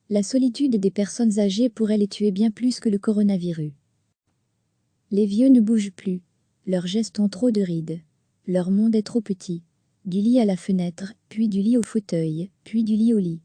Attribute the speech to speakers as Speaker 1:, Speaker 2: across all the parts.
Speaker 1: La solitude des personnes âgées pourrait les tuer bien plus que le coronavirus. Les vieux ne bougent plus. Leurs gestes ont trop de rides. Leur monde est trop petit. Du lit à la fenêtre, puis du lit au fauteuil, puis du lit au lit.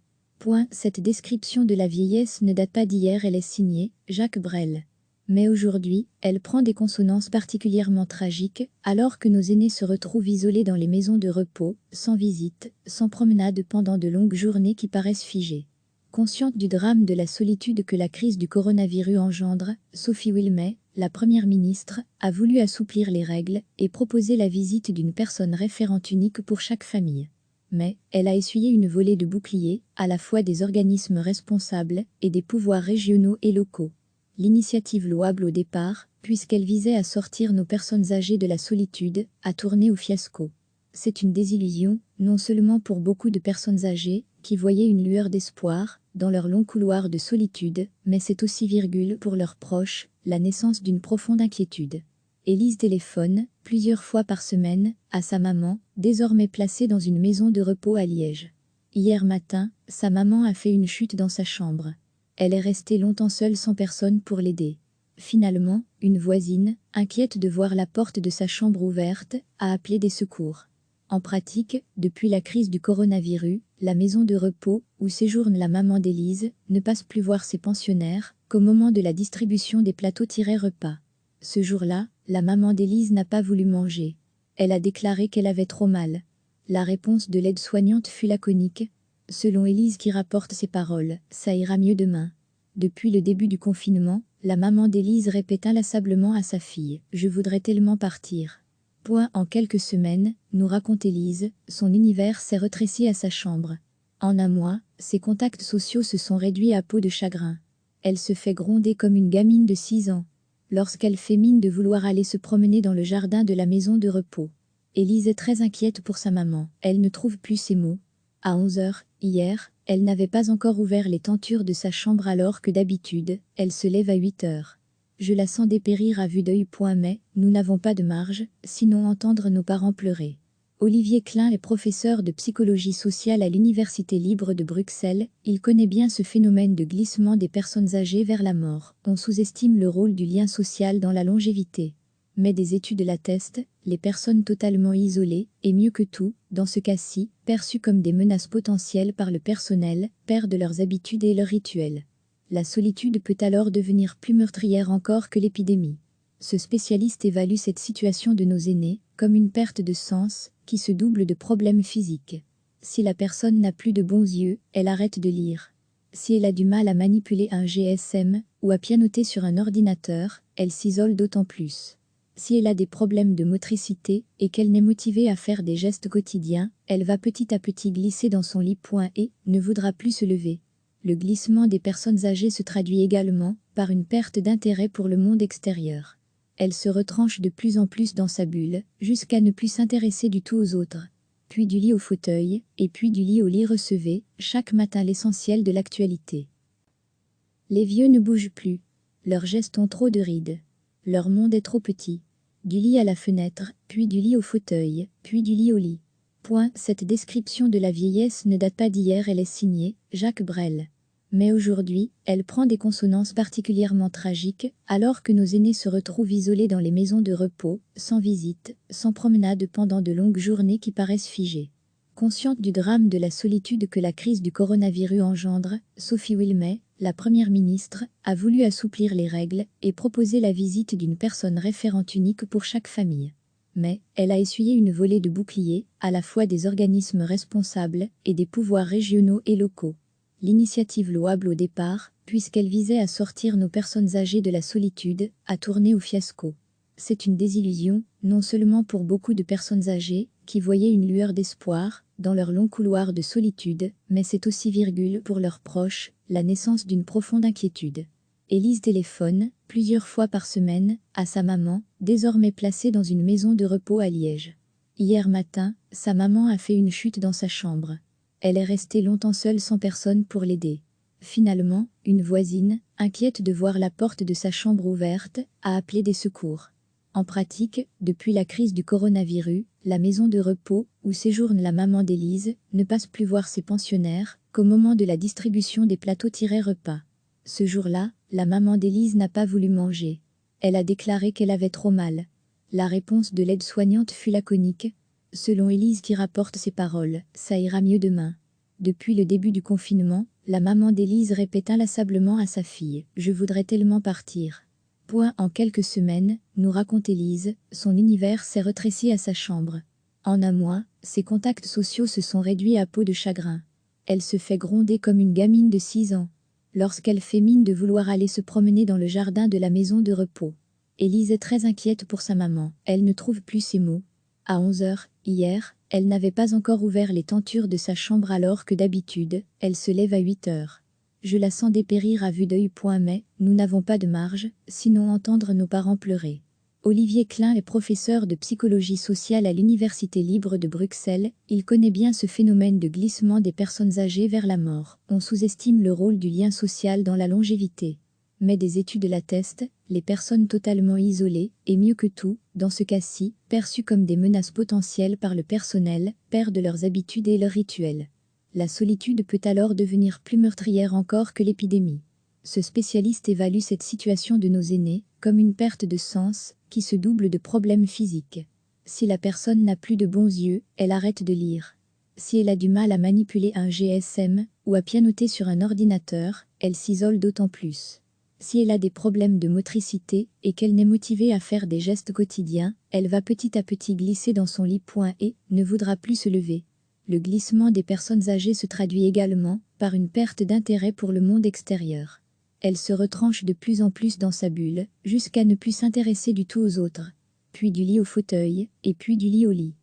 Speaker 1: Cette description de la vieillesse ne date pas d'hier, elle est signée Jacques Brel. Mais aujourd'hui, elle prend des consonances particulièrement tragiques, alors que nos aînés se retrouvent isolés dans les maisons de repos, sans visite, sans promenade pendant de longues journées qui paraissent figées. Consciente du drame de la solitude que la crise du coronavirus engendre, Sophie Wilmès, la première ministre, a voulu assouplir les règles et proposer la visite d'une personne référente unique pour chaque famille. Mais elle a essuyé une volée de boucliers, à la fois des organismes responsables et des pouvoirs régionaux et locaux. L'initiative louable au départ, puisqu'elle visait à sortir nos personnes âgées de la solitude, a tourné au fiasco. C'est une désillusion, non seulement pour beaucoup de personnes âgées, qui voyaient une lueur d'espoir dans leur long couloir de solitude, mais c'est aussi, pour leurs proches, la naissance d'une profonde inquiétude. Élise téléphone, plusieurs fois par semaine, à sa maman, désormais placée dans une maison de repos à Liège. Hier matin, sa maman a fait une chute dans sa chambre. Elle est restée longtemps seule sans personne pour l'aider. Finalement, une voisine, inquiète de voir la porte de sa chambre ouverte, a appelé des secours. En pratique, depuis la crise du coronavirus, la maison de repos, où séjourne la maman d'Élise, ne passe plus voir ses pensionnaires qu'au moment de la distribution des plateaux-repas. Ce jour-là, la maman d'Élise n'a pas voulu manger. Elle a déclaré qu'elle avait trop mal. La réponse de l'aide-soignante fut laconique. Selon Élise qui rapporte ces paroles, ça ira mieux demain. Depuis le début du confinement, la maman d'Élise répète inlassablement à sa fille « Je voudrais tellement partir ». En quelques semaines, nous raconte Élise, son univers s'est retréci à sa chambre. En un mois, ses contacts sociaux se sont réduits à peau de chagrin. Elle se fait gronder comme une gamine de 6 ans. Lorsqu'elle fait mine de vouloir aller se promener dans le jardin de la maison de repos. Élise est très inquiète pour sa maman, elle ne trouve plus ses mots. À 11h, hier, elle n'avait pas encore ouvert les tentures de sa chambre alors que d'habitude, elle se lève à 8h. Je la sens dépérir à vue d'œil. Mais nous n'avons pas de marge, sinon entendre nos parents pleurer. Olivier Klein est professeur de psychologie sociale à l'Université libre de Bruxelles, il connaît bien ce phénomène de glissement des personnes âgées vers la mort. On sous-estime le rôle du lien social dans la longévité. Mais des études l'attestent, les personnes totalement isolées, et mieux que tout, dans ce cas-ci, perçues comme des menaces potentielles par le personnel, perdent leurs habitudes et leurs rituels. La solitude peut alors devenir plus meurtrière encore que l'épidémie. Ce spécialiste évalue cette situation de nos aînés comme une perte de sens qui se double de problèmes physiques. Si la personne n'a plus de bons yeux, elle arrête de lire. Si elle a du mal à manipuler un GSM ou à pianoter sur un ordinateur, elle s'isole d'autant plus. Si elle a des problèmes de motricité et qu'elle n'est motivée à faire des gestes quotidiens, elle va petit à petit glisser dans son lit et ne voudra plus se lever. Le glissement des personnes âgées se traduit également par une perte d'intérêt pour le monde extérieur. Elle se retranche de plus en plus dans sa bulle, jusqu'à ne plus s'intéresser du tout aux autres. Puis du lit au fauteuil, et puis du lit au lit, recevez, chaque matin l'essentiel de l'actualité. Les vieux ne bougent plus. Leurs gestes ont trop de rides. Leur monde est trop petit. Du lit à la fenêtre, puis du lit au fauteuil, puis du lit au lit. Cette description de la vieillesse ne date pas d'hier, elle est signée Jacques Brel. Mais aujourd'hui, elle prend des consonances particulièrement tragiques, alors que nos aînés se retrouvent isolés dans les maisons de repos, sans visite, sans promenade pendant de longues journées qui paraissent figées. Consciente du drame de la solitude que la crise du coronavirus engendre, Sophie Wilmès, la première ministre, a voulu assouplir les règles et proposer la visite d'une personne référente unique pour chaque famille. Mais elle a essuyé une volée de boucliers, à la fois des organismes responsables et des pouvoirs régionaux et locaux. L'initiative louable au départ, puisqu'elle visait à sortir nos personnes âgées de la solitude, a tourné au fiasco. C'est une désillusion, non seulement pour beaucoup de personnes âgées, qui voyaient une lueur d'espoir dans leur long couloir de solitude, mais c'est aussi, pour leurs proches, la naissance d'une profonde inquiétude. Élise téléphone, plusieurs fois par semaine, à sa maman, désormais placée dans une maison de repos à Liège. Hier matin, sa maman a fait une chute dans sa chambre. Elle est restée longtemps seule sans personne pour l'aider. Finalement, une voisine, inquiète de voir la porte de sa chambre ouverte, a appelé des secours. En pratique, depuis la crise du coronavirus, la maison de repos, où séjourne la maman d'Élise, ne passe plus voir ses pensionnaires qu'au moment de la distribution des plateaux-repas. Ce jour-là, la maman d'Élise n'a pas voulu manger. Elle a déclaré qu'elle avait trop mal. La réponse de l'aide-soignante fut laconique. Selon Élise qui rapporte ces paroles, ça ira mieux demain. Depuis le début du confinement, la maman d'Élise répète inlassablement à sa fille « Je voudrais tellement partir ». En quelques semaines, nous raconte Élise, son univers s'est rétréci à sa chambre. En un mois, ses contacts sociaux se sont réduits à peau de chagrin. Elle se fait gronder comme une gamine de 6 ans. Lorsqu'elle fait mine de vouloir aller se promener dans le jardin de la maison de repos. Élise est très inquiète pour sa maman, elle ne trouve plus ses mots. À 11h, hier, elle n'avait pas encore ouvert les tentures de sa chambre alors que d'habitude, elle se lève à 8h. Je la sens dépérir à vue d'œil. Mais, nous n'avons pas de marge, sinon entendre nos parents pleurer. Olivier Klein est professeur de psychologie sociale à l'Université libre de Bruxelles, il connaît bien ce phénomène de glissement des personnes âgées vers la mort. On sous-estime le rôle du lien social dans la longévité. Mais des études l'attestent, les personnes totalement isolées, et mieux que tout, dans ce cas-ci, perçues comme des menaces potentielles par le personnel, perdent leurs habitudes et leurs rituels. La solitude peut alors devenir plus meurtrière encore que l'épidémie. Ce spécialiste évalue cette situation de nos aînés comme une perte de sens qui se double de problèmes physiques. Si la personne n'a plus de bons yeux, elle arrête de lire. Si elle a du mal à manipuler un GSM ou à pianoter sur un ordinateur, elle s'isole d'autant plus. Si elle a des problèmes de motricité et qu'elle n'est motivée à faire des gestes quotidiens, elle va petit à petit glisser dans son lit. Et ne voudra plus se lever. Le glissement des personnes âgées se traduit également par une perte d'intérêt pour le monde extérieur. Elle se retranche de plus en plus dans sa bulle, jusqu'à ne plus s'intéresser du tout aux autres. Puis du lit au fauteuil, et puis du lit au lit.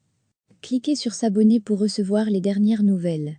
Speaker 1: Cliquez sur s'abonner pour recevoir les dernières nouvelles.